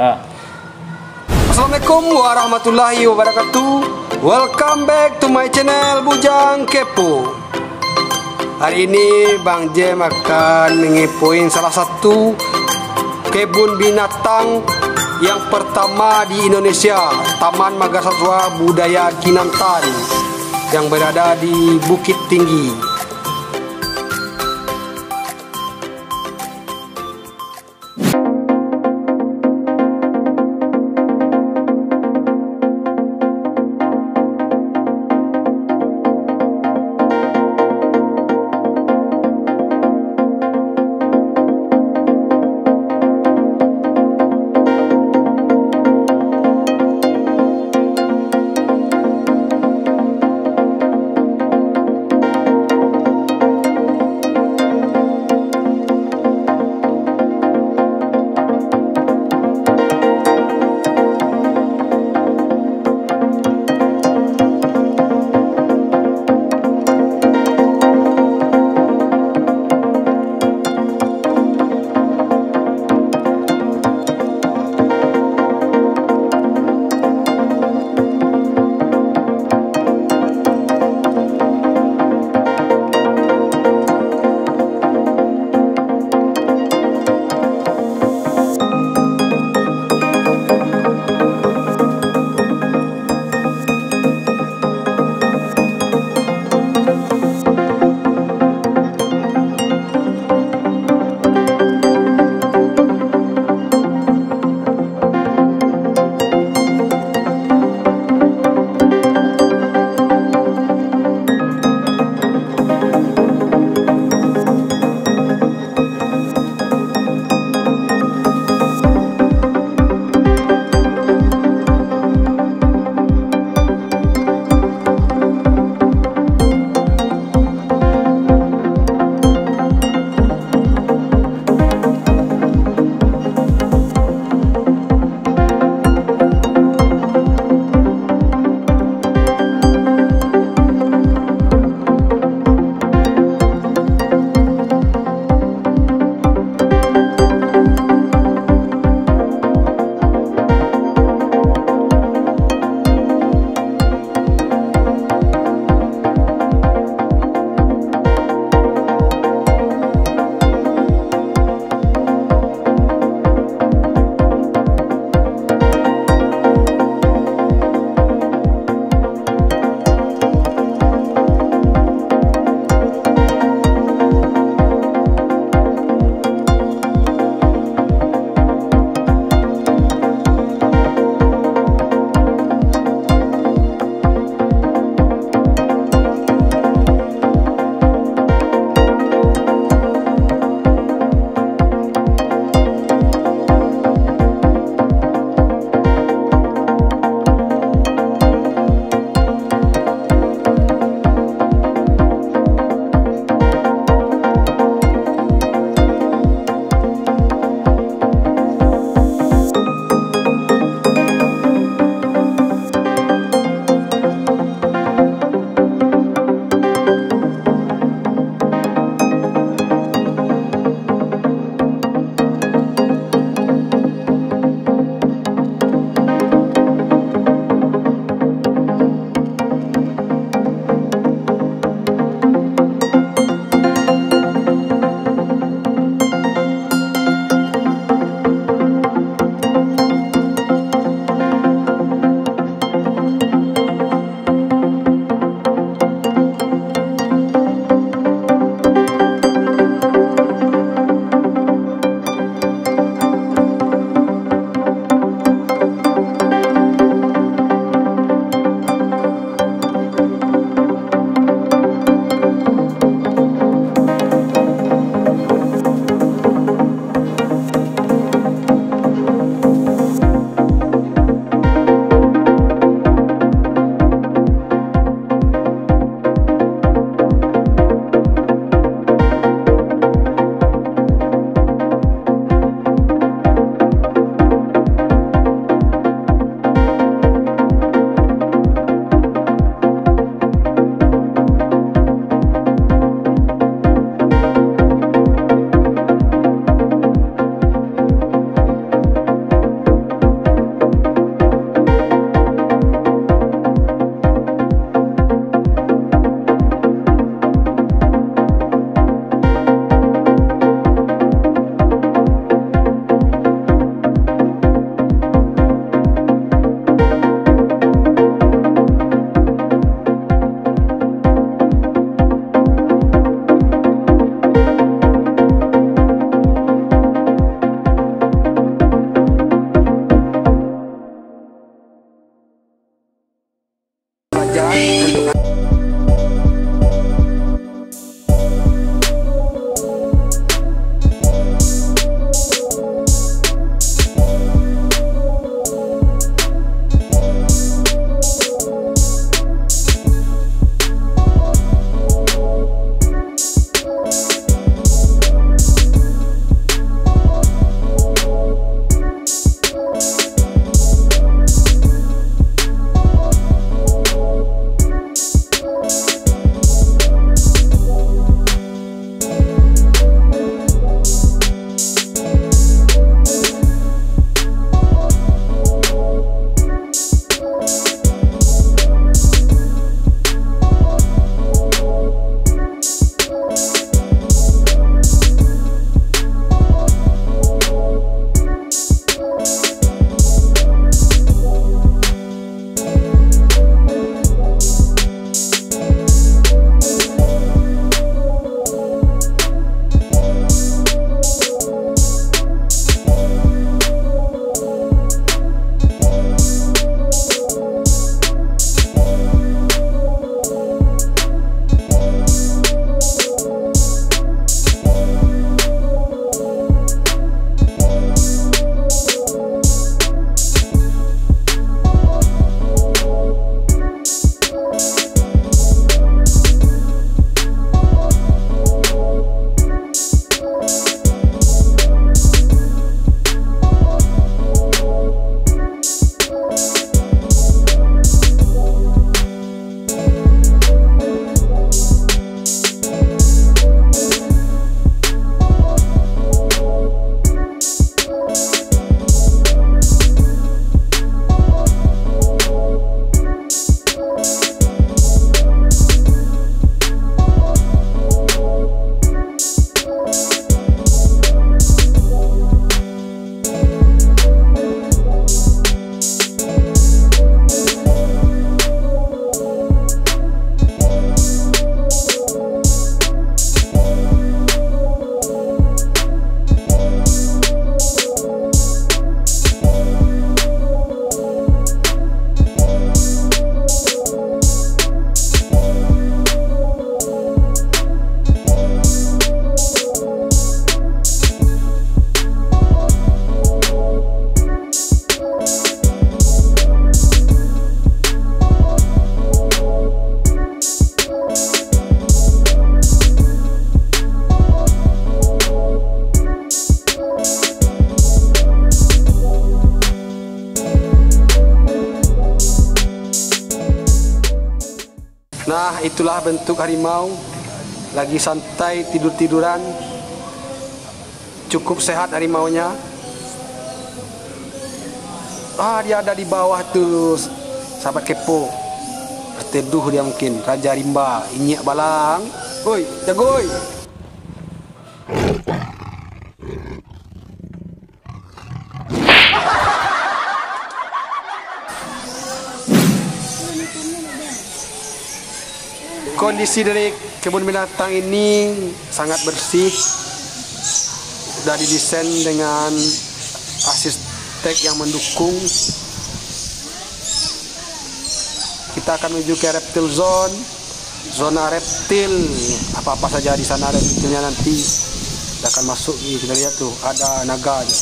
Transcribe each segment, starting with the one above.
Assalamualaikum warahmatullahi wabarakatuh. Welcome back to my channel Bujang Kepo. Hari ini Bang Jem akan mengepoin salah satu kebun binatang yang pertama di Indonesia, Taman Margasatwa Budaya Kinantan yang berada di Bukit Tinggi. Nah, itulah bentuk harimau lagi santai tidur-tiduran. Cukup sehat harimaunya. Dia ada di bawah tuh, sahabat kepo. Berteduh dia mungkin. Raja rimba, inyek balang. Oi, jagoy. Kondisi dari kebun binatang ini sangat bersih. Sudah didesain dengan asisten yang mendukung. Kita akan menuju ke reptil zone, zona reptil. Apa-apa saja di sana reptilnya nanti kita akan masuk. Kita lihat tuh ada naga aja.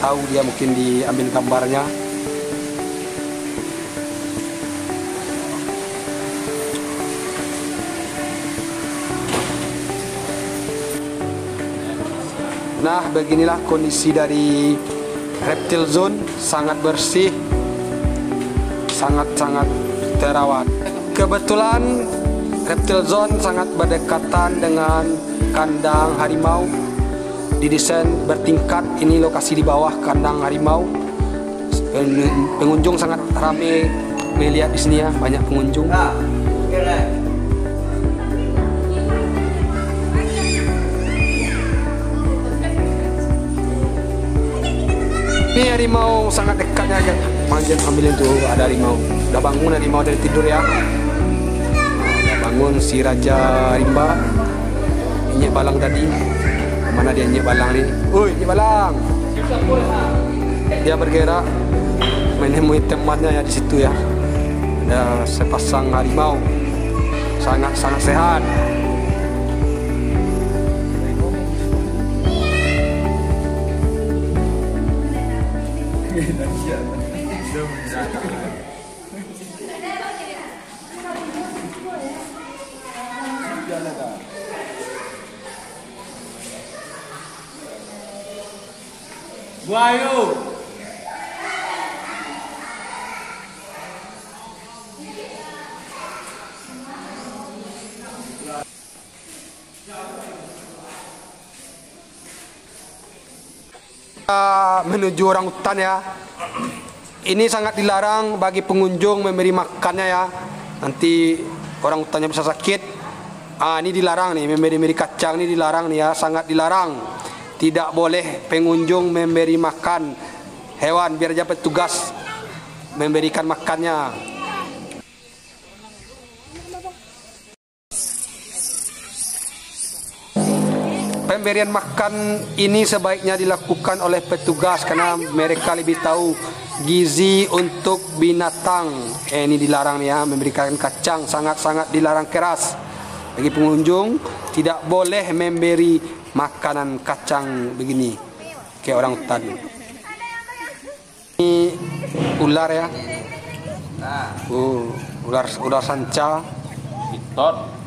Tahu dia mungkin diambil gambarnya. Nah, beginilah kondisi dari reptil zone, sangat bersih, sangat-sangat terawat. Kebetulan reptil zone sangat berdekatan dengan kandang harimau. Didesain bertingkat, ini lokasi di bawah kandang harimau. Pengunjung sangat ramai melihat di sini ya, banyak pengunjung. Ini harimau sangat dekatnya aja, manjat ambilin tuh, ada harimau. Udah bangun harimau dari tidur ya. Udah bangun si Raja Rimba, inyek balang tadi. Mana dia inyek balang nih? Woi, inyek balang. Dia bergerak menemui temannya ya di situ ya. Ada sepasang harimau, sangat sehat. Buayu. Menuju orang hutan ya. Ini sangat dilarang bagi pengunjung memberi makannya ya. Nanti orang hutannya bisa sakit. Ini dilarang nih, memberi kacang ini dilarang nih ya, sangat dilarang. Tidak boleh pengunjung memberi makan hewan biar aja petugas memberikan makannya. Pemberian makan ini sebaiknya dilakukan oleh petugas karena mereka lebih tahu gizi untuk binatang. Ini dilarang ya, memberikan kacang sangat-sangat dilarang keras. Bagi pengunjung tidak boleh memberi makanan kacang begini kayak orang hutan. Ini ular ya. Ular sanca. Pitot.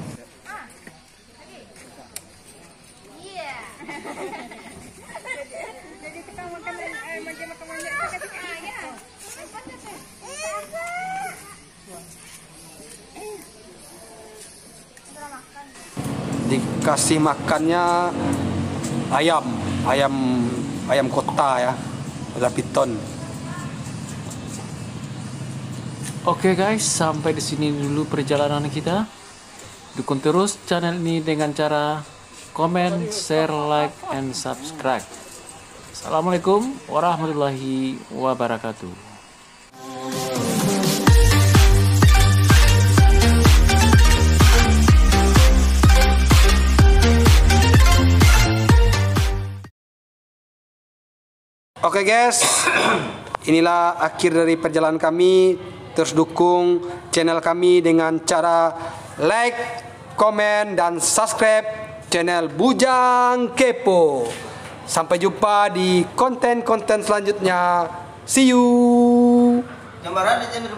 Dikasih makannya ayam kota ya, ular piton. Oke guys, sampai di sini dulu perjalanan kita. Dukung terus channel ini dengan cara komen, share, like, and subscribe. Assalamualaikum warahmatullahi wabarakatuh. Oke guys, inilah akhir dari perjalanan kami. Terus dukung channel kami dengan cara like, komen, dan subscribe channel Bujang Kepo. Sampai jumpa di konten-konten selanjutnya. See you.